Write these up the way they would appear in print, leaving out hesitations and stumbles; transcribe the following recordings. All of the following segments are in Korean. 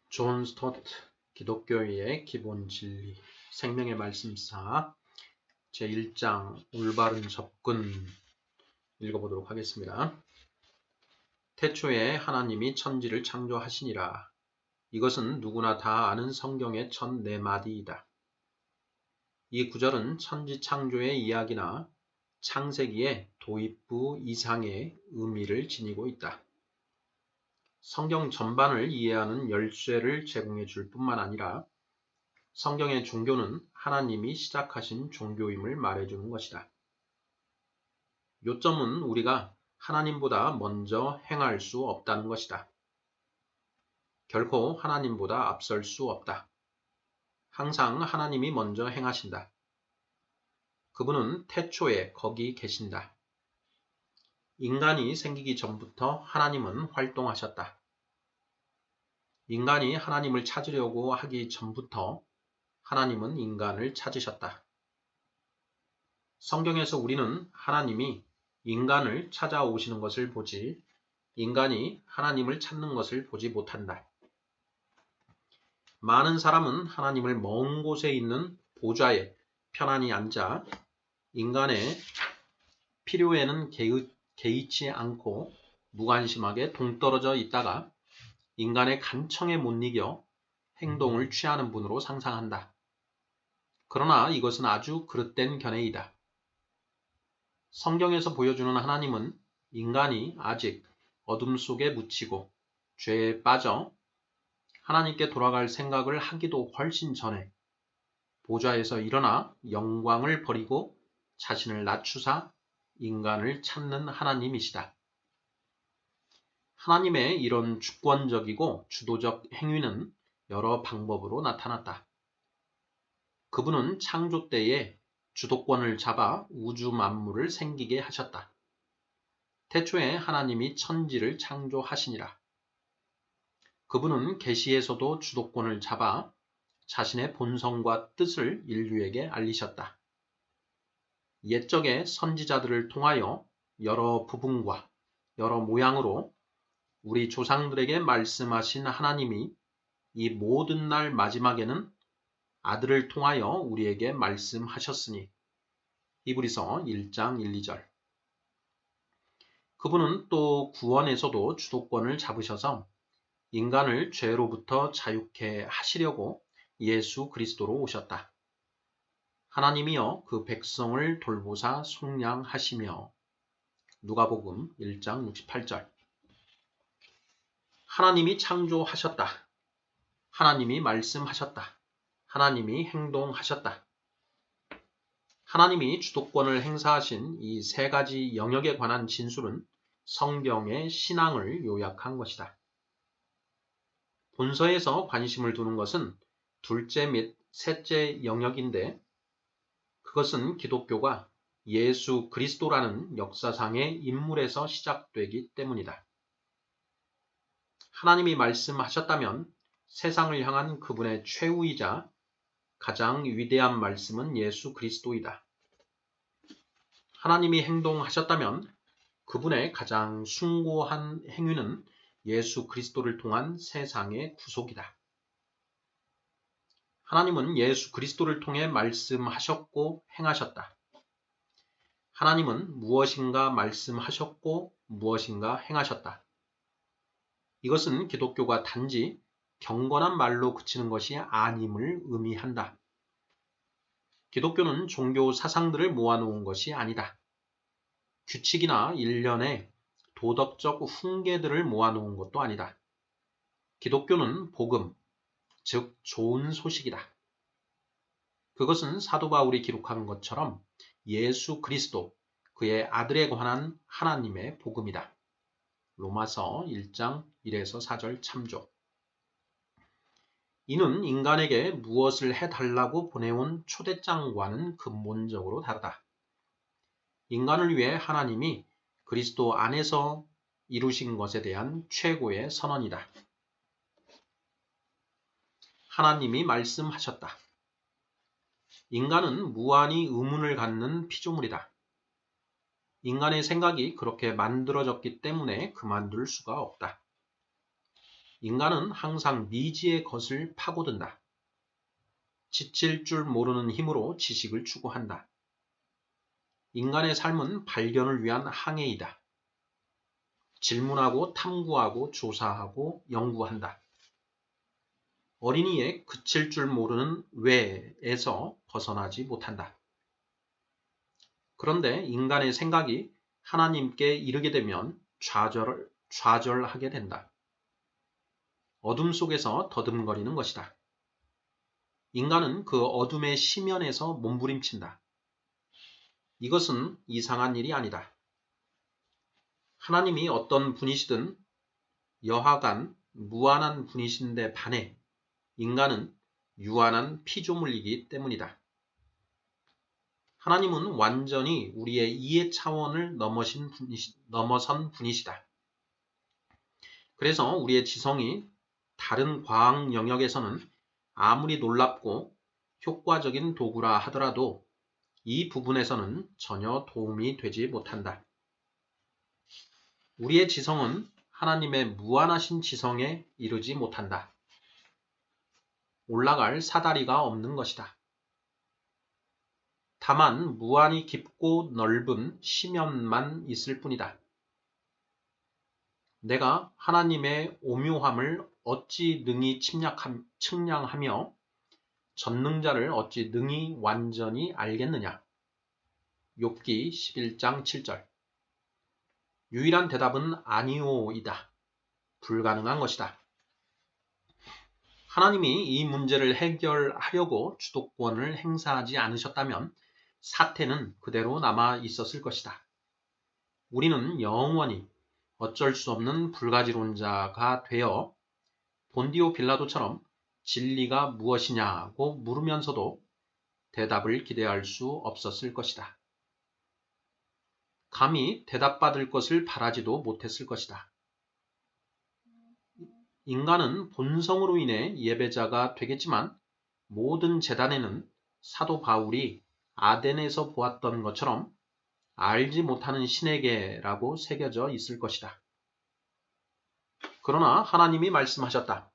존 스토트 기독교의 기본 진리 생명의 말씀사 제1장 올바른 접근 읽어보도록 하겠습니다. 태초에 하나님이 천지를 창조하시니라. 이것은 누구나 다 아는 성경의 첫 네 마디이다. 이 구절은 천지 창조의 이야기나 창세기의 도입부 이상의 의미를 지니고 있다. 성경 전반을 이해하는 열쇠를 제공해 줄 뿐만 아니라 성경의 종교는 하나님이 시작하신 종교임을 말해주는 것이다. 요점은 우리가 하나님보다 먼저 행할 수 없다는 것이다. 결코 하나님보다 앞설 수 없다. 항상 하나님이 먼저 행하신다. 그분은 태초에 거기 계신다. 인간이 생기기 전부터 하나님은 활동하셨다. 인간이 하나님을 찾으려고 하기 전부터 하나님은 인간을 찾으셨다. 성경에서 우리는 하나님이 인간을 찾아오시는 것을 보지 인간이 하나님을 찾는 것을 보지 못한다. 많은 사람은 하나님을 먼 곳에 있는 보좌에 편안히 앉아 인간의 필요에는 개의치 않고 무관심하게 동떨어져 있다가 인간의 간청에 못 이겨 행동을 취하는 분으로 상상한다. 그러나 이것은 아주 그릇된 견해이다. 성경에서 보여주는 하나님은 인간이 아직 어둠 속에 묻히고 죄에 빠져 하나님께 돌아갈 생각을 하기도 훨씬 전에 보좌에서 일어나 영광을 버리고 자신을 낮추사 인간을 찾는 하나님이시다. 하나님의 이런 주권적이고 주도적 행위는 여러 방법으로 나타났다. 그분은 창조 때에 주도권을 잡아 우주 만물을 생기게 하셨다. 태초에 하나님이 천지를 창조하시니라. 그분은 계시에서도 주도권을 잡아 자신의 본성과 뜻을 인류에게 알리셨다. 옛적의 선지자들을 통하여 여러 부분과 여러 모양으로 우리 조상들에게 말씀하신 하나님이 이 모든 날 마지막에는 아들을 통하여 우리에게 말씀하셨으니 히브리서 1장 1, 2절. 그분은 또 구원에서도 주도권을 잡으셔서 인간을 죄로부터 자유케 하시려고 예수 그리스도로 오셨다. 하나님이여 그 백성을 돌보사 속량하시며 누가복음 1장 68절. 하나님이 창조하셨다. 하나님이 말씀하셨다. 하나님이 행동하셨다. 하나님이 주도권을 행사하신 이 세 가지 영역에 관한 진술은 성경의 신앙을 요약한 것이다. 본서에서 관심을 두는 것은 둘째 및 셋째 영역인데 그것은 기독교가 예수 그리스도라는 역사상의 인물에서 시작되기 때문이다. 하나님이 말씀하셨다면 세상을 향한 그분의 최후이자 가장 위대한 말씀은 예수 그리스도이다. 하나님이 행동하셨다면 그분의 가장 숭고한 행위는 예수 그리스도를 통한 세상의 구속이다. 하나님은 예수 그리스도를 통해 말씀하셨고 행하셨다. 하나님은 무엇인가 말씀하셨고 무엇인가 행하셨다. 이것은 기독교가 단지 경건한 말로 그치는 것이 아님을 의미한다. 기독교는 종교 사상들을 모아놓은 것이 아니다. 규칙이나 일련의 도덕적 훈계들을 모아놓은 것도 아니다. 기독교는 복음, 즉 좋은 소식이다. 그것은 사도 바울이 기록한 것처럼 예수 그리스도, 그의 아들에 관한 하나님의 복음이다. 로마서 1장 1에서 4절 참조. 이는 인간에게 무엇을 해달라고 보내온 초대장과는 근본적으로 다르다. 인간을 위해 하나님이 그리스도 안에서 이루신 것에 대한 최고의 선언이다. 하나님이 말씀하셨다. 인간은 무한히 의문을 갖는 피조물이다. 인간의 생각이 그렇게 만들어졌기 때문에 그만둘 수가 없다. 인간은 항상 미지의 것을 파고든다. 지칠 줄 모르는 힘으로 지식을 추구한다. 인간의 삶은 발견을 위한 항해이다. 질문하고 탐구하고 조사하고 연구한다. 어린이의 그칠 줄 모르는 왜에서 벗어나지 못한다. 그런데 인간의 생각이 하나님께 이르게 되면 좌절하게 된다. 어둠 속에서 더듬거리는 것이다. 인간은 그 어둠의 심연에서 몸부림친다. 이것은 이상한 일이 아니다. 하나님이 어떤 분이시든 여하간 무한한 분이신데 반해 인간은 유한한 피조물이기 때문이다. 하나님은 완전히 우리의 이해 차원을 넘어선 분이시다. 그래서 우리의 지성이 다른 과학 영역에서는 아무리 놀랍고 효과적인 도구라 하더라도 이 부분에서는 전혀 도움이 되지 못한다. 우리의 지성은 하나님의 무한하신 지성에 이르지 못한다. 올라갈 사다리가 없는 것이다. 다만 무한히 깊고 넓은 심연만 있을 뿐이다. 내가 하나님의 오묘함을 어찌 능히 측량하며 전능자를 어찌 능히 완전히 알겠느냐. 욥기 11장 7절. 유일한 대답은 아니오이다. 불가능한 것이다. 하나님이 이 문제를 해결하려고 주도권을 행사하지 않으셨다면 사태는 그대로 남아 있었을 것이다. 우리는 영원히 어쩔 수 없는 불가지론자가 되어 본디오 빌라도처럼 진리가 무엇이냐고 물으면서도 대답을 기대할 수 없었을 것이다. 감히 대답받을 것을 바라지도 못했을 것이다. 인간은 본성으로 인해 예배자가 되겠지만 모든 제단에는 사도 바울이 아덴에서 보았던 것처럼 알지 못하는 신에게라고 새겨져 있을 것이다. 그러나 하나님이 말씀하셨다.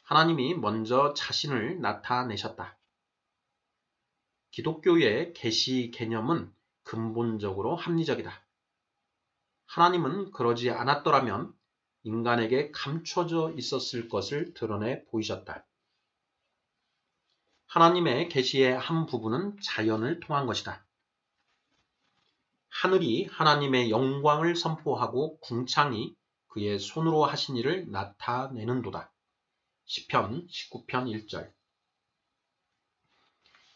하나님이 먼저 자신을 나타내셨다. 기독교의 계시 개념은 근본적으로 합리적이다. 하나님은 그러지 않았더라면 인간에게 감춰져 있었을 것을 드러내 보이셨다. 하나님의 계시의 한 부분은 자연을 통한 것이다. 하늘이 하나님의 영광을 선포하고 궁창이 그의 손으로 하신 일을 나타내는도다. 시편 19편 1절.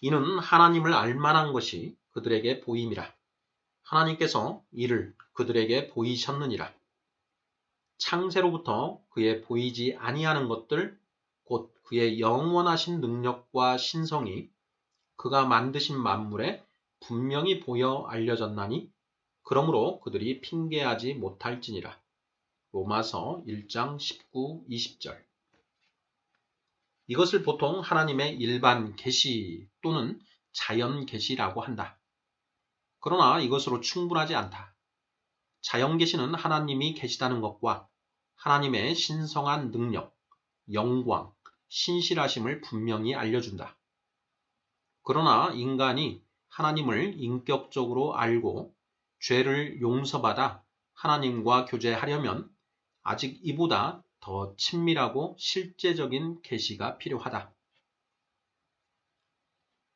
이는 하나님을 알만한 것이 그들에게 보임이라. 하나님께서 이를 그들에게 보이셨느니라. 창세로부터 그의 보이지 아니하는 것들, 곧 그의 영원하신 능력과 신성이 그가 만드신 만물에 분명히 보여 알려졌나니 그러므로 그들이 핑계하지 못할지니라. 로마서 1장 19, 20절. 이것을 보통 하나님의 일반 계시 또는 자연 계시라고 한다. 그러나 이것으로 충분하지 않다. 자연 계시는 하나님이 계시다는 것과 하나님의 신성한 능력, 영광, 신실하심을 분명히 알려준다. 그러나 인간이 하나님을 인격적으로 알고 죄를 용서받아 하나님과 교제하려면 아직 이보다 더 친밀하고 실제적인 계시가 필요하다.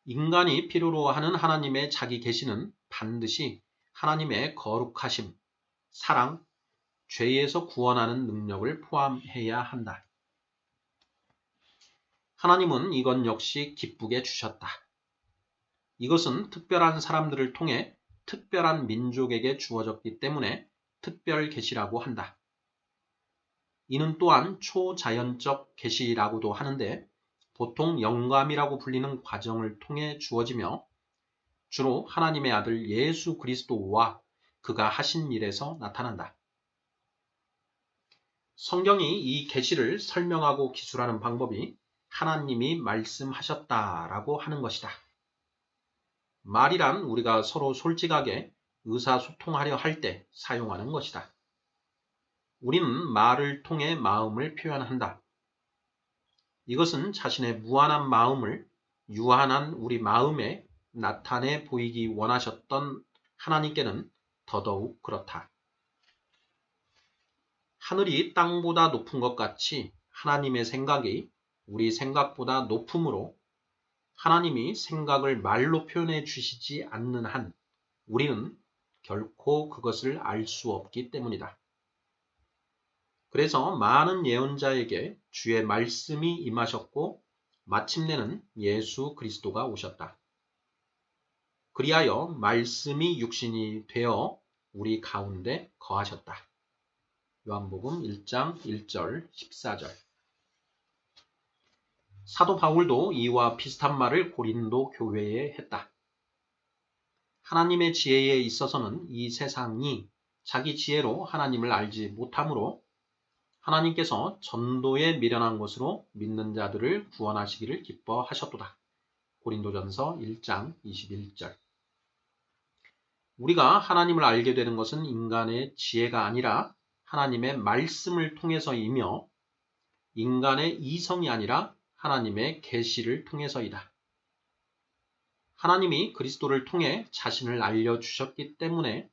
인간이 필요로 하는 하나님의 자기 계시는 반드시 하나님의 거룩하심, 사랑, 죄에서 구원하는 능력을 포함해야 한다. 하나님은 이것 역시 기쁘게 주셨다. 이것은 특별한 사람들을 통해 특별한 민족에게 주어졌기 때문에 특별 계시라고 한다. 이는 또한 초자연적 계시라고도 하는데 보통 영감이라고 불리는 과정을 통해 주어지며 주로 하나님의 아들 예수 그리스도와 그가 하신 일에서 나타난다. 성경이 이 계시를 설명하고 기술하는 방법이 하나님이 말씀하셨다라고 하는 것이다. 말이란 우리가 서로 솔직하게 의사소통하려 할 때 사용하는 것이다. 우리는 말을 통해 마음을 표현한다. 이것은 자신의 무한한 마음을 유한한 우리 마음에 나타내 보이기 원하셨던 하나님께는 더더욱 그렇다. 하늘이 땅보다 높은 것 같이 하나님의 생각이 우리 생각보다 높으므로 하나님이 생각을 말로 표현해 주시지 않는 한 우리는 결코 그것을 알 수 없기 때문이다. 그래서 많은 예언자에게 주의 말씀이 임하셨고 마침내는 예수 그리스도가 오셨다. 그리하여 말씀이 육신이 되어 우리 가운데 거하셨다. 요한복음 1장 1절 14절. 사도 바울도 이와 비슷한 말을 고린도 교회에 했다. 하나님의 지혜에 있어서는 이 세상이 자기 지혜로 하나님을 알지 못하므로 하나님께서 전도에 미련한 것으로 믿는 자들을 구원하시기를 기뻐하셨도다. 고린도전서 1장 21절. 우리가 하나님을 알게 되는 것은 인간의 지혜가 아니라 하나님의 말씀을 통해서이며 인간의 이성이 아니라 하나님의 계시를 통해서이다. 하나님이 그리스도를 통해 자신을 알려주셨기 때문에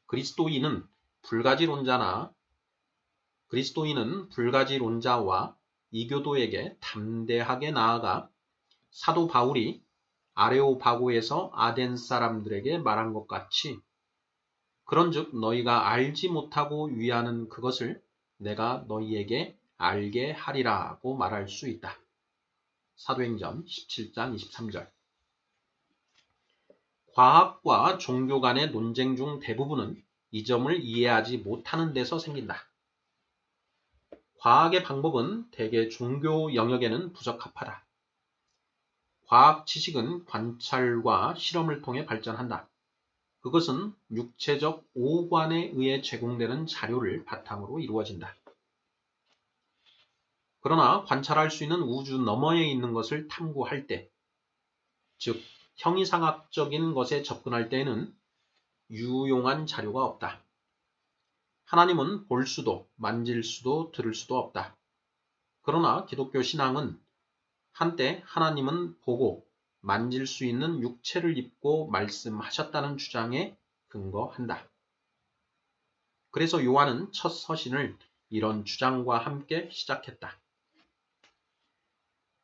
그리스도인은 불가지론자와 이교도에게 담대하게 나아가 사도 바울이 아레오바고에서 아덴 사람들에게 말한 것 같이 그런즉 너희가 알지 못하고 위하는 그것을 내가 너희에게 알게 하리라고 말할 수 있다. 사도행전 17장 23절. 과학과 종교 간의 논쟁 중 대부분은 이 점을 이해하지 못하는 데서 생긴다. 과학의 방법은 대개 종교 영역에는 부적합하다. 과학 지식은 관찰과 실험을 통해 발전한다. 그것은 육체적 오관에 의해 제공되는 자료를 바탕으로 이루어진다. 그러나 관찰할 수 있는 우주 너머에 있는 것을 탐구할 때, 즉 형이상학적인 것에 접근할 때에는 유용한 자료가 없다. 하나님은 볼 수도 만질 수도 들을 수도 없다. 그러나 기독교 신앙은 한때 하나님은 보고 만질 수 있는 육체를 입고 말씀하셨다는 주장에 근거한다. 그래서 요한은 첫 서신을 이런 주장과 함께 시작했다.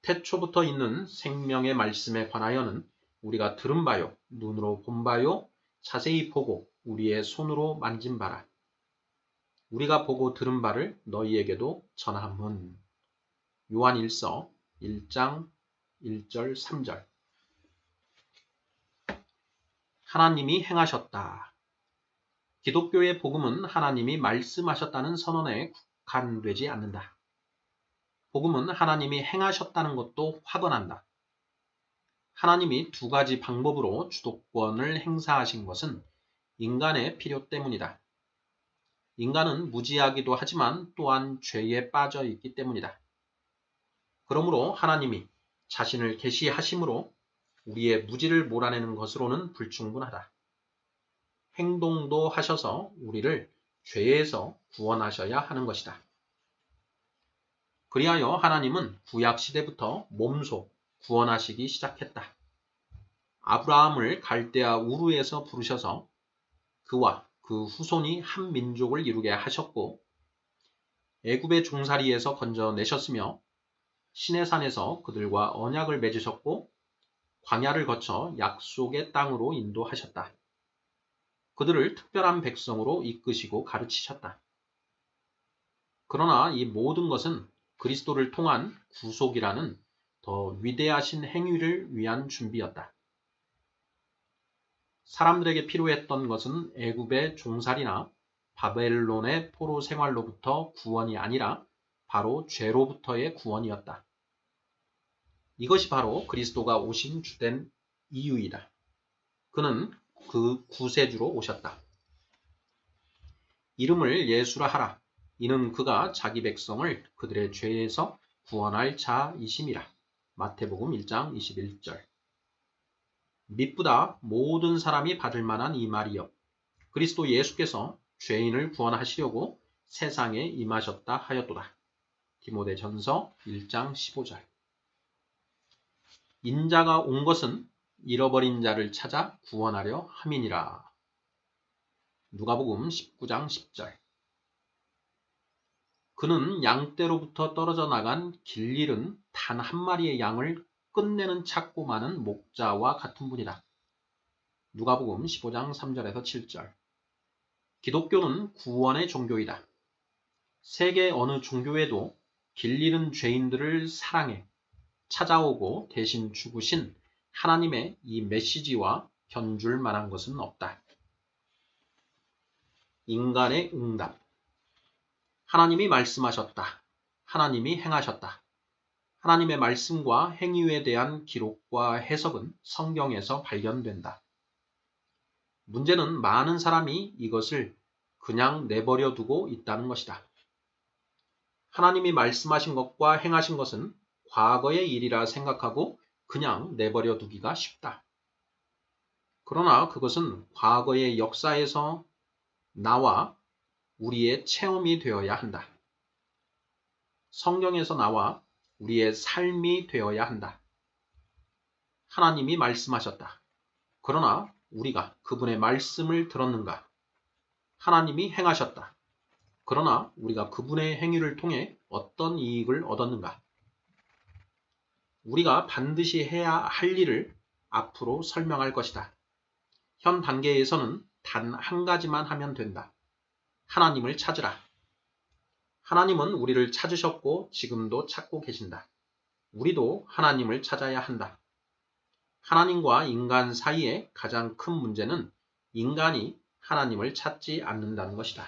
태초부터 있는 생명의 말씀에 관하여는 우리가 들은 바요, 눈으로 본 바요, 자세히 보고 우리의 손으로 만진 바라. 우리가 보고 들은 바를 너희에게도 전함은. 요한 1서 1장 1절 3절. 하나님이 행하셨다. 기독교의 복음은 하나님이 말씀하셨다는 선언에 국한되지 않는다. 복음은 하나님이 행하셨다는 것도 확언한다. 하나님이 두 가지 방법으로 주도권을 행사하신 것은 인간의 필요 때문이다. 인간은 무지하기도 하지만 또한 죄에 빠져 있기 때문이다. 그러므로 하나님이 자신을 계시하심으로 우리의 무지를 몰아내는 것으로는 불충분하다. 행동도 하셔서 우리를 죄에서 구원하셔야 하는 것이다. 그리하여 하나님은 구약시대부터 몸소 구원하시기 시작했다. 아브라함을 갈대아 우르에서 부르셔서 그와 그 후손이 한 민족을 이루게 하셨고 애굽의 종살이에서 건져내셨으며 시내산에서 그들과 언약을 맺으셨고 광야를 거쳐 약속의 땅으로 인도하셨다. 그들을 특별한 백성으로 이끄시고 가르치셨다. 그러나 이 모든 것은 그리스도를 통한 구속이라는 더 위대하신 행위를 위한 준비였다. 사람들에게 필요했던 것은 애굽의 종살이나 바벨론의 포로 생활로부터 구원이 아니라 바로 죄로부터의 구원이었다. 이것이 바로 그리스도가 오신 주된 이유이다. 그는 그 구세주로 오셨다. 이름을 예수라 하라. 이는 그가 자기 백성을 그들의 죄에서 구원할 자이심이라. 마태복음 1장 21절. 미쁘다 모든 사람이 받을 만한 이 말이여. 그리스도 예수께서 죄인을 구원하시려고 세상에 임하셨다 하였도다. 디모데전서 1장 15절. 인자가 온 것은 잃어버린 자를 찾아 구원하려 함이니라. 누가복음 19장 10절. 그는 양떼로부터 떨어져 나간 길 잃은 단 한 마리의 양을 끝내는 찾고 많은 목자와 같은 분이다. 누가복음 15장 3절에서 7절. 기독교는 구원의 종교이다. 세계 어느 종교에도 길 잃은 죄인들을 사랑해 찾아오고 대신 죽으신 하나님의 이 메시지와 견줄 만한 것은 없다. 인간의 응답. 하나님이 말씀하셨다. 하나님이 행하셨다. 하나님의 말씀과 행위에 대한 기록과 해석은 성경에서 발견된다. 문제는 많은 사람이 이것을 그냥 내버려 두고 있다는 것이다. 하나님이 말씀하신 것과 행하신 것은 과거의 일이라 생각하고 그냥 내버려 두기가 쉽다. 그러나 그것은 과거의 역사에서 나와 우리의 체험이 되어야 한다. 성경에서 나와 우리의 삶이 되어야 한다. 하나님이 말씀하셨다. 그러나 우리가 그분의 말씀을 들었는가? 하나님이 행하셨다. 그러나 우리가 그분의 행위를 통해 어떤 이익을 얻었는가? 우리가 반드시 해야 할 일을 앞으로 설명할 것이다. 현 단계에서는 단 한 가지만 하면 된다. 하나님을 찾으라. 하나님은 우리를 찾으셨고 지금도 찾고 계신다. 우리도 하나님을 찾아야 한다. 하나님과 인간 사이의 가장 큰 문제는 인간이 하나님을 찾지 않는다는 것이다.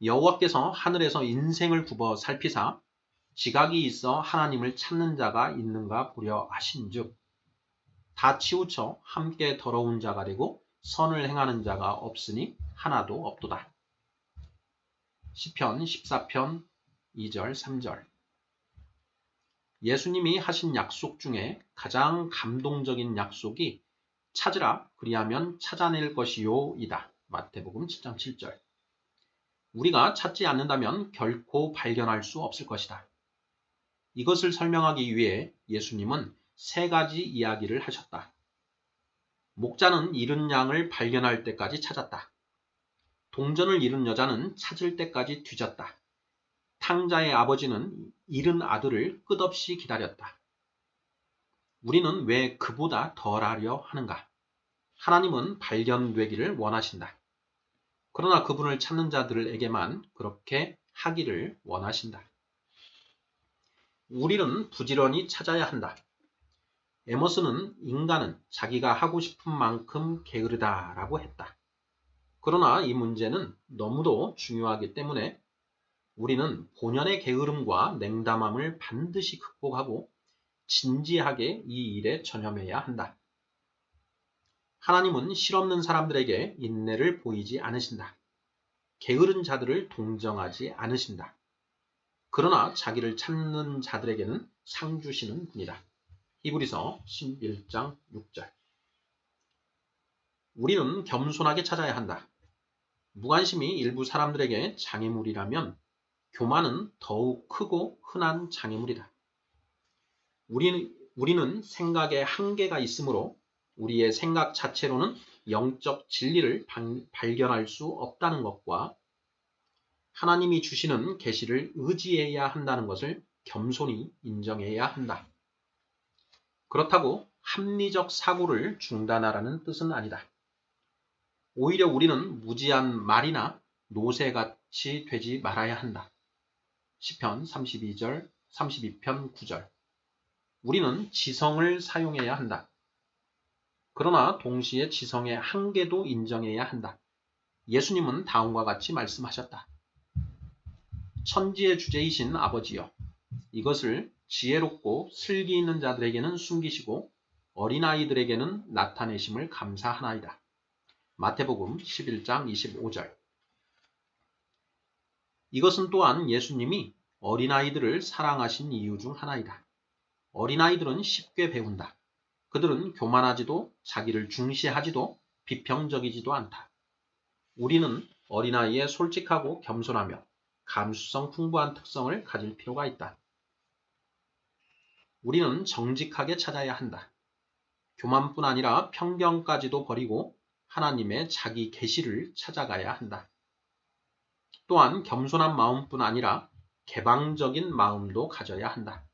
여호와께서 하늘에서 인생을 굽어 살피사 지각이 있어 하나님을 찾는 자가 있는가 보려 하신즉 다 치우쳐 함께 더러운 자가 되고 선을 행하는 자가 없으니 하나도 없도다. 시편 14편 2절 3절. 예수님이 하신 약속 중에 가장 감동적인 약속이 찾으라 그리하면 찾아낼 것이요 이다. 마태복음 7장 7절. 우리가 찾지 않는다면 결코 발견할 수 없을 것이다. 이것을 설명하기 위해 예수님은 세 가지 이야기를 하셨다. 목자는 잃은 양을 발견할 때까지 찾았다. 동전을 잃은 여자는 찾을 때까지 뒤졌다. 탕자의 아버지는 잃은 아들을 끝없이 기다렸다. 우리는 왜 그보다 덜 하려 하는가? 하나님은 발견되기를 원하신다. 그러나 그분을 찾는 자들에게만 그렇게 하기를 원하신다. 우리는 부지런히 찾아야 한다. 에머스는 인간은 자기가 하고 싶은 만큼 게으르다라고 했다. 그러나 이 문제는 너무도 중요하기 때문에 우리는 본연의 게으름과 냉담함을 반드시 극복하고 진지하게 이 일에 전념해야 한다. 하나님은 실없는 사람들에게 인내를 보이지 않으신다. 게으른 자들을 동정하지 않으신다. 그러나 자기를 찾는 자들에게는 상 주시는 분이다. 히브리서 11장 6절. 우리는 겸손하게 찾아야 한다. 무관심이 일부 사람들에게 장애물이라면 교만은 더욱 크고 흔한 장애물이다. 우리는 생각에 한계가 있으므로 우리의 생각 자체로는 영적 진리를 발견할 수 없다는 것과 하나님이 주시는 계시를 의지해야 한다는 것을 겸손히 인정해야 한다. 그렇다고 합리적 사고를 중단하라는 뜻은 아니다. 오히려 우리는 무지한 말이나 노새같이 되지 말아야 한다. 시편 32편 9절. 우리는 지성을 사용해야 한다. 그러나 동시에 지성의 한계도 인정해야 한다. 예수님은 다음과 같이 말씀하셨다. 천지의 주제이신 아버지여, 이것을 지혜롭고 슬기 있는 자들에게는 숨기시고 어린아이들에게는 나타내심을 감사하나이다. 마태복음 11장 25절. 이것은 또한 예수님이 어린아이들을 사랑하신 이유 중 하나이다. 어린아이들은 쉽게 배운다. 그들은 교만하지도 자기를 중시하지도 비평적이지도 않다. 우리는 어린아이의 솔직하고 겸손하며 감수성 풍부한 특성을 가질 필요가 있다. 우리는 정직하게 찾아야 한다. 교만뿐 아니라 편견까지도 버리고 하나님의 자기 계시를 찾아가야 한다. 또한 겸손한 마음뿐 아니라 개방적인 마음도 가져야 한다.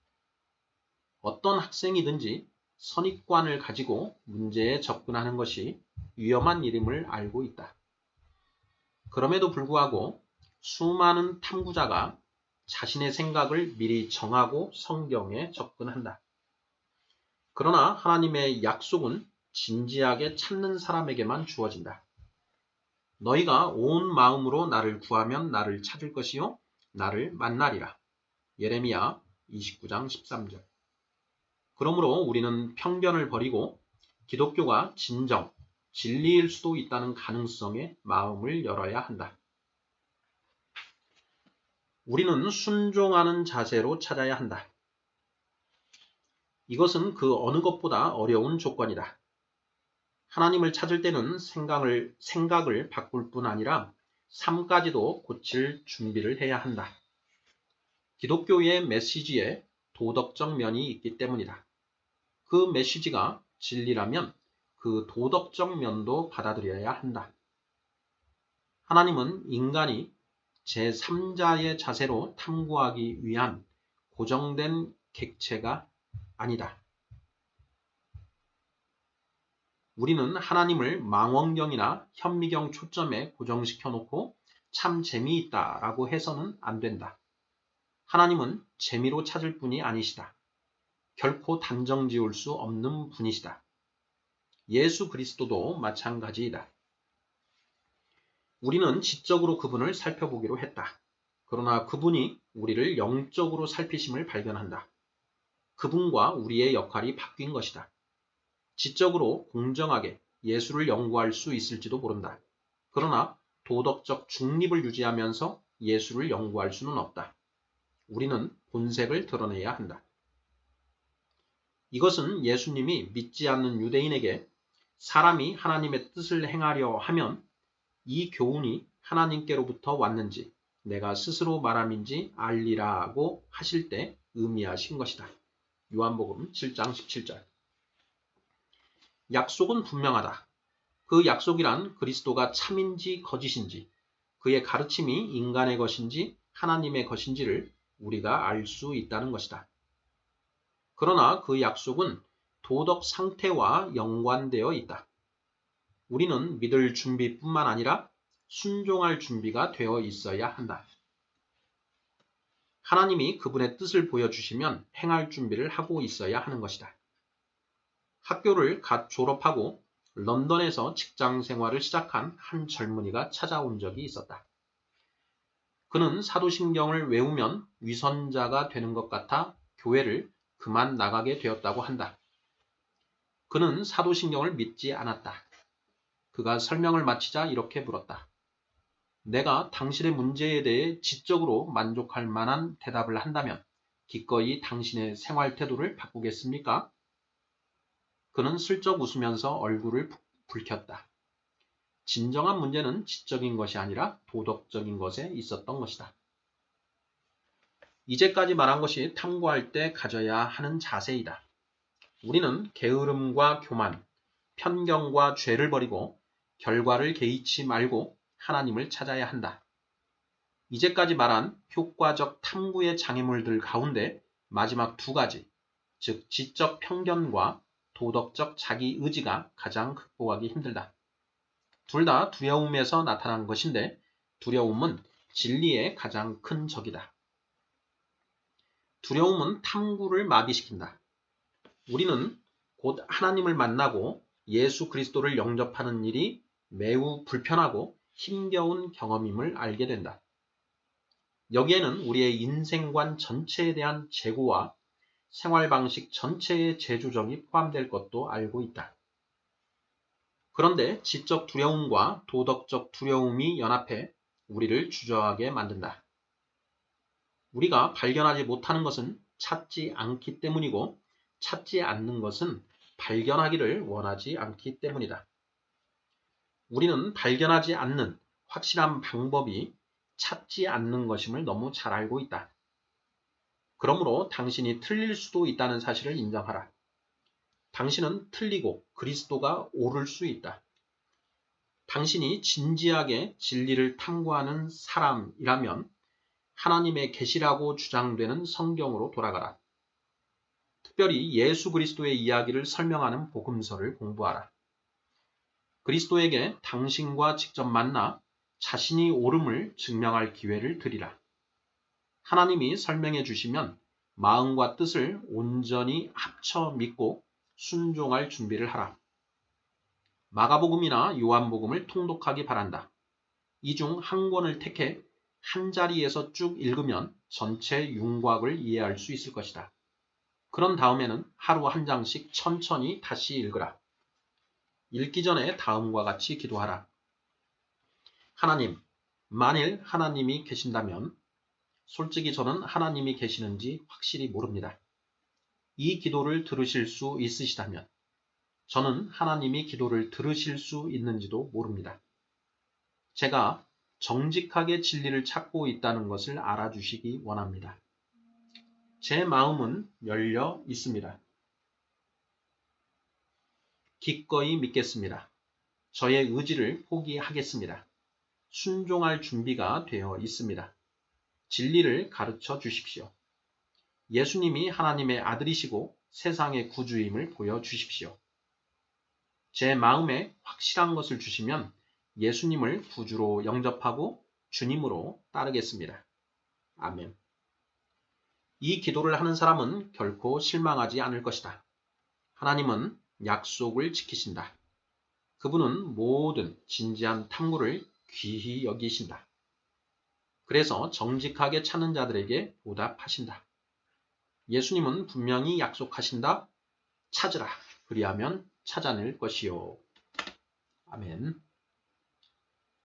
어떤 학생이든지 선입관을 가지고 문제에 접근하는 것이 위험한 일임을 알고 있다. 그럼에도 불구하고 수많은 탐구자가 자신의 생각을 미리 정하고 성경에 접근한다. 그러나 하나님의 약속은 진지하게 찾는 사람에게만 주어진다. 너희가 온 마음으로 나를 구하면 나를 찾을 것이요 나를 만나리라. 예레미야 29장 13절. 그러므로 우리는 편견을 버리고 기독교가 진정, 진리일 수도 있다는 가능성에 마음을 열어야 한다. 우리는 순종하는 자세로 찾아야 한다. 이것은 그 어느 것보다 어려운 조건이다. 하나님을 찾을 때는 생각을 바꿀 뿐 아니라 삶까지도 고칠 준비를 해야 한다. 기독교의 메시지에 도덕적 면이 있기 때문이다. 그 메시지가 진리라면 그 도덕적 면도 받아들여야 한다. 하나님은 인간이 제3자의 자세로 탐구하기 위한 고정된 객체가 아니다. 우리는 하나님을 망원경이나 현미경 초점에 고정시켜 놓고 참 재미있다 라고 해서는 안 된다. 하나님은 재미로 찾을 분이 아니시다. 결코 단정 지을 수 없는 분이시다. 예수 그리스도도 마찬가지이다. 우리는 지적으로 그분을 살펴보기로 했다. 그러나 그분이 우리를 영적으로 살피심을 발견한다. 그분과 우리의 역할이 바뀐 것이다. 지적으로 공정하게 예수를 연구할 수 있을지도 모른다. 그러나 도덕적 중립을 유지하면서 예수를 연구할 수는 없다. 우리는 본색을 드러내야 한다. 이것은 예수님이 믿지 않는 유대인에게 사람이 하나님의 뜻을 행하려 하면 이 교훈이 하나님께로부터 왔는지 내가 스스로 말함인지 알리라고 하실 때 의미하신 것이다. 요한복음 7장 17절. 약속은 분명하다. 그 약속이란 그리스도가 참인지 거짓인지, 그의 가르침이 인간의 것인지 하나님의 것인지를 우리가 알 수 있다는 것이다. 그러나 그 약속은 도덕 상태와 연관되어 있다. 우리는 믿을 준비뿐만 아니라 순종할 준비가 되어 있어야 한다. 하나님이 그분의 뜻을 보여주시면 행할 준비를 하고 있어야 하는 것이다. 학교를 갓 졸업하고 런던에서 직장 생활을 시작한 한 젊은이가 찾아온 적이 있었다. 그는 사도신경을 외우면 위선자가 되는 것 같아 교회를 그만 나가게 되었다고 한다. 그는 사도신경을 믿지 않았다. 그가 설명을 마치자 이렇게 물었다. 내가 당신의 문제에 대해 지적으로 만족할 만한 대답을 한다면 기꺼이 당신의 생활 태도를 바꾸겠습니까? 그는 슬쩍 웃으면서 얼굴을 붉혔다. 진정한 문제는 지적인 것이 아니라 도덕적인 것에 있었던 것이다. 이제까지 말한 것이 탐구할 때 가져야 하는 자세이다. 우리는 게으름과 교만, 편견과 죄를 버리고 결과를 개의치 말고 하나님을 찾아야 한다. 이제까지 말한 효과적 탐구의 장애물들 가운데 마지막 두 가지, 즉 지적 편견과 도덕적 자기 의지가 가장 극복하기 힘들다. 둘 다 두려움에서 나타난 것인데 두려움은 진리의 가장 큰 적이다. 두려움은 탐구를 마비시킨다. 우리는 곧 하나님을 만나고 예수 그리스도를 영접하는 일이 매우 불편하고 힘겨운 경험임을 알게 된다. 여기에는 우리의 인생관 전체에 대한 재고와 생활 방식 전체의 재조정이 포함될 것도 알고 있다. 그런데 지적 두려움과 도덕적 두려움이 연합해 우리를 주저하게 만든다. 우리가 발견하지 못하는 것은 찾지 않기 때문이고 찾지 않는 것은 발견하기를 원하지 않기 때문이다. 우리는 발견하지 않는 확실한 방법이 찾지 않는 것임을 너무 잘 알고 있다. 그러므로 당신이 틀릴 수도 있다는 사실을 인정하라. 당신은 틀리고 그리스도가 옳을 수 있다. 당신이 진지하게 진리를 탐구하는 사람이라면 하나님의 계시라고 주장되는 성경으로 돌아가라. 특별히 예수 그리스도의 이야기를 설명하는 복음서를 공부하라. 그리스도에게 당신과 직접 만나 자신이 옳음을 증명할 기회를 드리라. 하나님이 설명해 주시면 마음과 뜻을 온전히 합쳐 믿고 순종할 준비를 하라. 마가복음이나 요한복음을 통독하기 바란다. 이 중 한 권을 택해 한 자리에서 쭉 읽으면 전체 윤곽을 이해할 수 있을 것이다. 그런 다음에는 하루 한 장씩 천천히 다시 읽으라. 읽기 전에 다음과 같이 기도하라. 하나님, 만일 하나님이 계신다면 솔직히 저는 하나님이 계시는지 확실히 모릅니다. 이 기도를 들으실 수 있으시다면 저는 하나님이 기도를 들으실 수 있는지도 모릅니다. 제가 정직하게 진리를 찾고 있다는 것을 알아주시기 원합니다. 제 마음은 열려 있습니다. 기꺼이 믿겠습니다. 저의 의지를 포기하겠습니다. 순종할 준비가 되어 있습니다. 진리를 가르쳐 주십시오. 예수님이 하나님의 아들이시고 세상의 구주임을 보여주십시오. 제 마음에 확실한 것을 주시면 예수님을 구주로 영접하고 주님으로 따르겠습니다. 아멘. 이 기도를 하는 사람은 결코 실망하지 않을 것이다. 하나님은 약속을 지키신다. 그분은 모든 진지한 탐구를 귀히 여기신다. 그래서 정직하게 찾는 자들에게 보답하신다. 예수님은 분명히 약속하신다. 찾으라. 그리하면 찾아낼 것이요. 아멘.